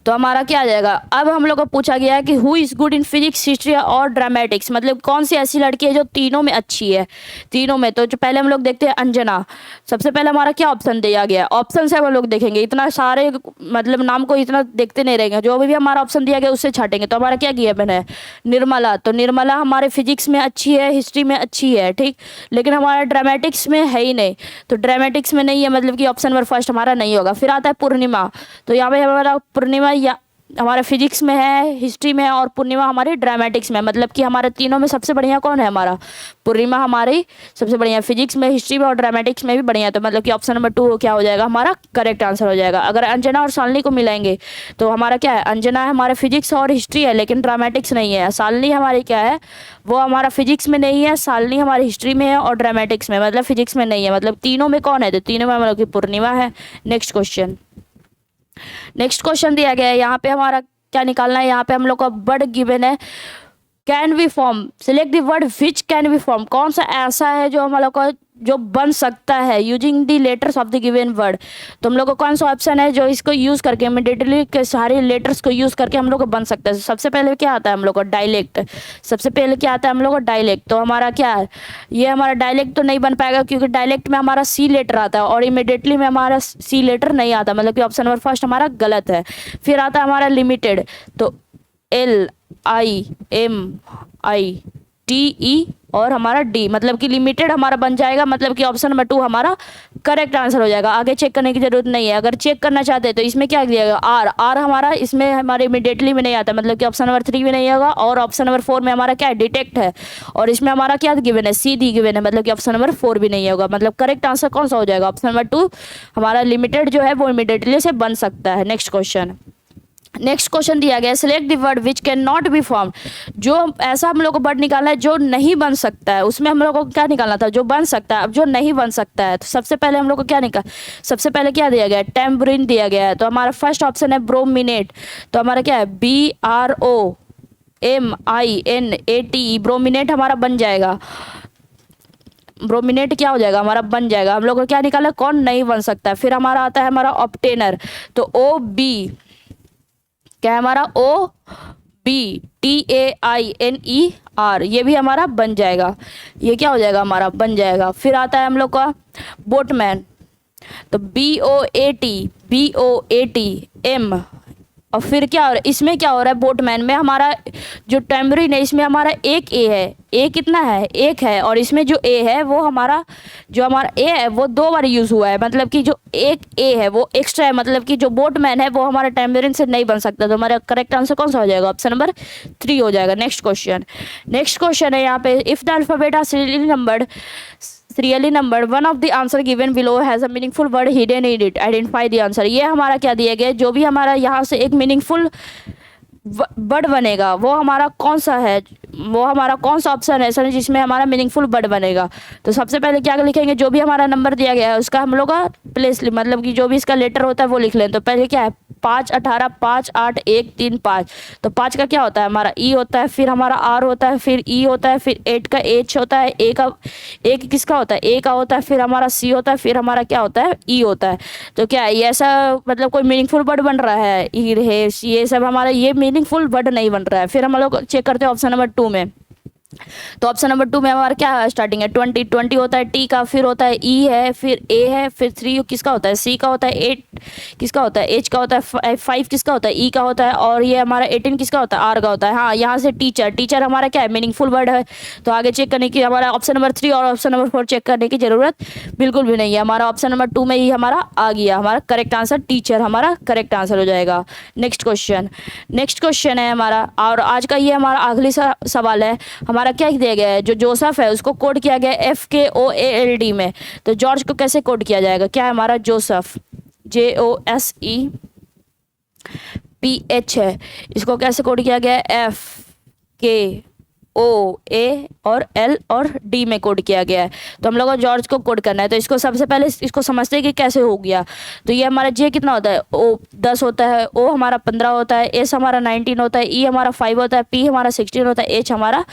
तो हमारा क्या आ जाएगा, अब हम लोग को पूछा गया है कि who is good in physics, history और ड्रामेटिक्स, मतलब कौन सी ऐसी लड़की है जो तीनों में अच्छी है, तीनों में। तो जो पहले हम लोग देखते हैं अंजना। सबसे पहले हमारा क्या ऑप्शन दिया गया, ऑप्शन से हम लोग देखेंगे, इतना सारे मतलब नाम को इतना देखते नहीं रहेंगे, जो भी हमारा ऑप्शन दिया गया उससे छाटेंगे। तो हमारा क्या किया मैंने, निर्मला। तो निर्मला हमारे फिजिक्स में अच्छी है, हिस्ट्री में अच्छी है, ठीक, लेकिन हमारा ड्रामेटिक्स में है ही नहीं। तो ड्रामेटिक्स में नहीं है, मतलब कि ऑप्शन नंबर फर्स्ट हमारा नहीं होगा। फिर आता है पूर्णिमा। तो यहाँ पे हमारा पूर्णिमा या हमारा फिजिक्स में है, हिस्ट्री में है, और पूर्णिमा हमारी ड्रामेटिक्स में, मतलब कि हमारे तीनों में सबसे बढ़िया कौन है, हमारा पूर्णिमा हमारी सबसे बढ़िया, फिजिक्स में, हिस्ट्री में और ड्रामेटिक्स में भी बढ़िया। तो मतलब कि ऑप्शन नंबर 2 क्या हो जाएगा, हमारा करेक्ट आंसर हो जाएगा। अगर अंजना और शालिनी को मिलाएंगे तो हमारा क्या है, अंजना है हमारे फिजिक्स और हिस्ट्री है लेकिन ड्रामेटिक्स नहीं है। शालिनी हमारी क्या है, वो हमारा फिजिक्स में नहीं है, शालिनी हमारी हिस्ट्री में है और ड्रामेटिक्स में, मतलब फिजिक्स में नहीं है। मतलब तीनों में कौन है, तो तीनों में मतलब कि पूर्णिमा है। नेक्स्ट क्वेश्चन, नेक्स्ट क्वेश्चन दिया गया है, यहाँ पे हमारा क्या निकालना है, यहाँ पे हम लोग का वर्ड गिवन है, can be form, select the word which can be form, कौन सा ऐसा है जो हम लोग को जो बन सकता है using the letters of the given word. तो हम लोग को कौन सा ऑप्शन है जो इसको यूज करके इमीडिएटली के सारे लेटर्स को यूज करके हम लोग को बन सकता है। सबसे पहले क्या आता है हम लोग को, डायलेक्ट। सबसे पहले क्या आता है हम लोग को, डायलेक्ट। तो हमारा क्या है, ये हमारा डायलेक्ट तो नहीं बन पाएगा क्योंकि डायलेक्ट में हमारा सी लेटर आता है और इमीडिएटली में हमारा सी लेटर नहीं आता, मतलब कि ऑप्शन नंबर फर्स्ट हमारा गलत है। फिर आता है हमारा लिमिटेड। तो LIMITE और हमारा डी, मतलब कि लिमिटेड हमारा बन जाएगा, मतलब कि ऑप्शन नंबर 2 हमारा करेक्ट आंसर हो जाएगा। आगे चेक करने की जरूरत नहीं है। अगर चेक करना चाहते हैं तो इसमें क्या दिया गया, आर हमारा इसमें हमारे इमीडिएटली में नहीं आता, मतलब कि ऑप्शन नंबर 3 भी नहीं होगा। और ऑप्शन नंबर 4 में हमारा क्या है, डिटेक्ट है, और इसमें हमारा क्या गिवन है, सी डी गिवन है, मतलब कि ऑप्शन नंबर 4 भी नहीं होगा। मतलब करेक्ट आंसर कौन सा हो जाएगा, ऑप्शन नंबर 2 हमारा लिमिटेड जो है वो इमीडिएटली से बन सकता है। नेक्स्ट क्वेश्चन, नेक्स्ट क्वेश्चन दिया गया, select the word which can not be form. जो ऐसा हम लोग को वर्ड निकालना है जो नहीं बन सकता है, उसमें हम लोग को क्या निकालना था, जो बन सकता है। अब जो नहीं बन सकता है तो सबसे पहले हम लोग को क्या सबसे पहले क्या दिया गया है, टेम्परिन दिया गया है। तो हमारा फर्स्ट ऑप्शन है ब्रोमिनेट। तो हमारा क्या है, BROMINATE, ब्रोमिनेट हमारा बन जाएगा। ब्रोमिनेट क्या हो जाएगा, हमारा बन जाएगा। हम लोग को क्या निकाला, कौन नहीं बन सकता है। फिर हमारा आता है हमारा ऑब्टेनर। तो OB क्या है हमारा, OBTAINER, ये भी हमारा बन जाएगा। ये क्या हो जाएगा, हमारा बन जाएगा। फिर आता है हम लोग का बोटमैन। तो BOATM। और फिर क्या हो रहा है, इसमें क्या हो रहा है, बोटमैन में हमारा जो टेम्परिन है इसमें हमारा एक ए है। ए कितना है, एक है। और इसमें जो ए है वो हमारा, जो हमारा ए है वो 2 बार यूज़ हुआ है, मतलब कि जो एक ए है वो एक्स्ट्रा है। मतलब कि जो बोटमैन है वो हमारा टेम्परिन से नहीं बन सकता। तो हमारा करेक्ट आंसर कौन सा हो जाएगा, ऑप्शन नंबर 3 हो जाएगा। नेक्स्ट क्वेश्चन है यहाँ पे, if the alphabet are serially numbered, one of the answer given below has a meaningful word hidden in it, identify the answer। ये हमारा क्या दिया गया है, जो भी हमारा यहाँ से एक मीनिंगफुल वर्ड बनेगा वो हमारा कौन सा है, वो हमारा कौन सा ऑप्शन है सर जिसमें हमारा मीनिंगफुल वर्ड बनेगा। तो सबसे पहले क्या लिखेंगे, जो भी हमारा नंबर दिया गया है उसका हम लोग का प्लेस, मतलब कि जो भी इसका लेटर होता है वो लिख लें। तो पहले क्या है, 5 18 5 8 1 3 5। तो 5 का क्या होता है, हमारा ई होता है, फिर हमारा आर होता है, फिर ई होता है, फिर 8 का एच होता है, ए किसका होता है, ए का होता है, फिर हमारा सी होता है, फिर हमारा क्या होता है, ई होता है। तो क्या है, ये ऐसा मतलब कोई मीनिंगफुल वर्ड बन रहा है, ये सब हमारा ये मीनिंगफुल वर्ड नहीं बन रहा है। फिर हम लोग चेक करते हैं ऑप्शन नंबर 2 में। तो ऑप्शन नंबर 2 में हमारा क्या स्टार्टिंग है, 20 होता है टी का, फिर होता है ई है, फिर ए है, फिर 3 किसका होता है, सी का होता है, 8 किसका होता है, एच का होता है, 5 किसका होता है, ई का होता है, और ये हमारा 18 किसका होता है, आर का होता है। हाँ, यहाँ से टीचर हमारा क्या है, मीनिंगफुल वर्ड है। तो आगे चेक करने की हमारा ऑप्शन नंबर 3 और ऑप्शन नंबर 4 चेक करने की जरूरत बिल्कुल भी नहीं है। हमारा ऑप्शन नंबर 2 में ही हमारा आ गया, हमारा करेक्ट आंसर टीचर हमारा करेक्ट आंसर हो जाएगा। नेक्स्ट क्वेश्चन है हमारा, और आज का ये हमारा आखिरी सवाल है। हमारा क्या दिया गया है, जो जोसेफ है उसको कोड किया गया है FKOALD में। तो जॉर्ज को कैसे कोड किया जाएगा, क्या है हमारा जोसेफ, JOSEPH है, इसको कैसे कोड किया गया है, FKOA और L और D में कोड किया गया है। तो हम लोग को जॉर्ज को कोड करना है। तो इसको सबसे पहले इसको समझते हैं कि कैसे हो गया। तो ये हमारा J कितना होता है, O 10 होता है, O हमारा 15 होता है, S हमारा 19 होता है, E हमारा 5 होता है, P हमारा 16 होता है, H हमारा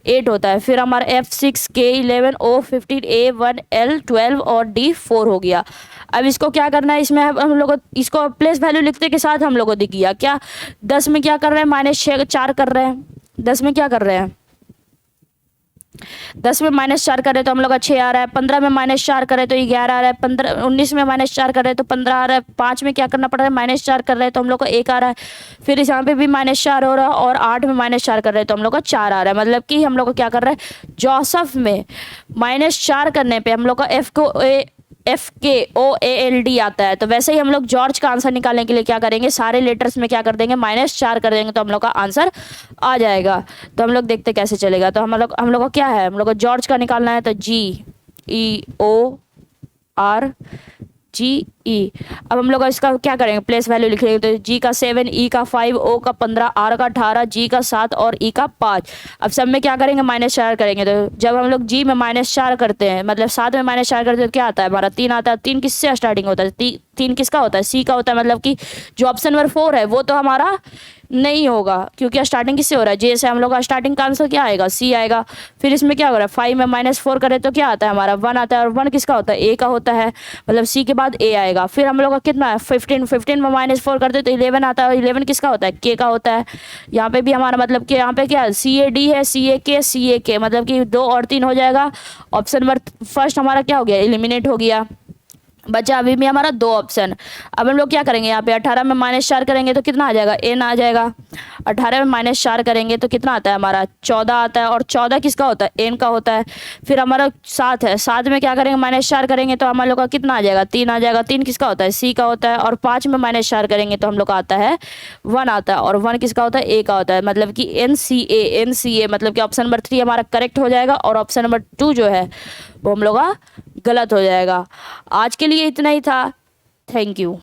8 होता है, फिर हमारा F 6, K 11, O 15, A 1, L 12 और D 4 हो गया। अब इसको क्या करना है, इसमें हम लोग इसको प्लेस वैल्यू लिखते के साथ हम लोग को दिख गया। क्या 10 में क्या कर रहे हैं, -4 कर रहे हैं। 10 में क्या कर रहे हैं, 10 में -4 करें तो हम लोग का 6 आ रहा है। 15 में -4 करें तो 11 आ रहा है। 19 में -4 करें तो 15 आ रहा है। 5 में क्या करना पड़ रहा है, -4 कर रहे हैं तो हम लोग को 1 आ रहा है। फिर इस यहाँ पे भी -4 हो रहा है, और 8 में -4 कर रहे हैं तो हम लोग का 4 आ रहा है। मतलब कि हम लोग को क्या कर रहा है, जोसेफ में -4 करने पे हम लोग का FKOALD आता है। तो वैसे ही हम लोग जॉर्ज का आंसर निकालने के लिए क्या करेंगे, सारे लेटर्स में क्या कर देंगे, -4 कर देंगे तो हम लोग का आंसर आ जाएगा। तो हम लोग देखते कैसे चलेगा। तो हम लोग को क्या है, हम लोग को जॉर्ज का निकालना है। तो GEORGE। अब हम लोग इसका क्या करेंगे, प्लेस वैल्यू लिख लेंगे। तो G का 7, E का 5, O का 15, R का 18, G का 7 और E का 5। अब सब में क्या करेंगे, -4 करेंगे। तो जब हम लोग G में -4 करते हैं, मतलब 7 में -4 करते हैं तो क्या आता है, हमारा 3 आता है। 3 किससे स्टार्टिंग होता है, 3 किसका होता है, C का होता है। मतलब कि जो ऑप्शन नंबर 4 है वो तो हमारा नहीं होगा, क्योंकि स्टार्टिंग किससे हो रहा है, J से। हम लोग का स्टार्टिंग का आंसर क्या आएगा, C आएगा। फिर इसमें क्या हो रहा है, 5 में -4 करें तो क्या आता है, हमारा 1 आता है, और 1 किसका होता है, A का होता है। मतलब C के बाद A आएगा। फिर हम लोग का कितना है, 15 में -4 करते तो 11 आता है, और 11 किसका होता है, K का होता है। यहाँ पे भी हमारा मतलब कि यहाँ पे क्या है, CAD है, CAK, मतलब कि 2 और 3 हो जाएगा। ऑप्शन नंबर फर्स्ट हमारा क्या हो गया, एलिमिनेट हो गया। बचा अभी भी हमारा 2 ऑप्शन। अब हम लोग क्या करेंगे, यहाँ पे 18 में -4 करेंगे तो कितना आ जाएगा, N आ जाएगा। 18 में -4 करेंगे तो कितना आता है, हमारा 14 आता है, और 14 किसका होता है, N का होता है। फिर हमारा 7 है, 7 में क्या करेंगे, -4 करेंगे तो हम लोग का कितना आ जाएगा, 3 आ जाएगा। 3 किसका होता है, C का होता है। और 5 में -4 करेंगे तो हम लोग का आता है 1 आता है, और 1 किसका होता है, A का होता है। मतलब कि NCA मतलब कि ऑप्शन नंबर 3 हमारा करेक्ट हो जाएगा, और ऑप्शन नंबर 2 जो है वो हम लोग का गलत हो जाएगा। आज के लिए इतना ही था। Thank you.